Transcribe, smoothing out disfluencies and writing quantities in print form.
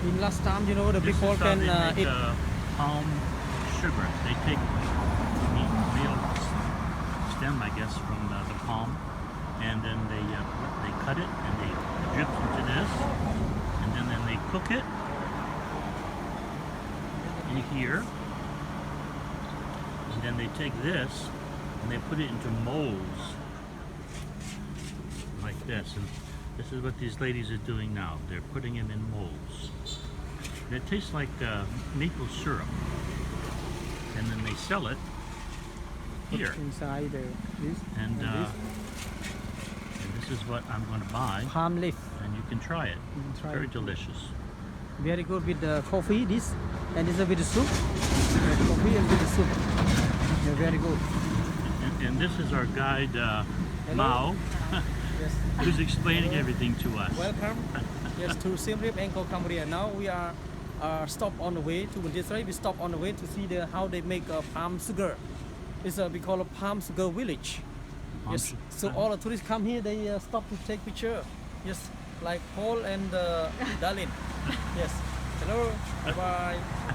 In last time, you know, the This people is how can they make eat. palm sugar. They take the real stem, I guess, from the palm, and then they cut it and they drip into this, and then they cook it in here, and then they take this and they put it into molds like this, and this is what these ladies are doing now. They're putting them in molds. And it tastes like maple syrup, and then they sell it here. Inside this And this this is what I'm going to buy, palm leaf. and you can try it. You can try Very it. delicious. Very good with the coffee. This and this is with the soup. Coffee and with the soup. Yeah, very good. And this is our guide, Mao, Yes. who's explaining everything to us. Welcome. Yes, to Siem Reap and Cambodia. Now we are stopped on the way to Banteay Srei. We stop on the way to see how they make palm sugar. It's we call a palm sugar village. Yes. So all the tourists come here. They stop to take picture. Yes, like Paul and Darlene. Yes. Hello. Bye bye.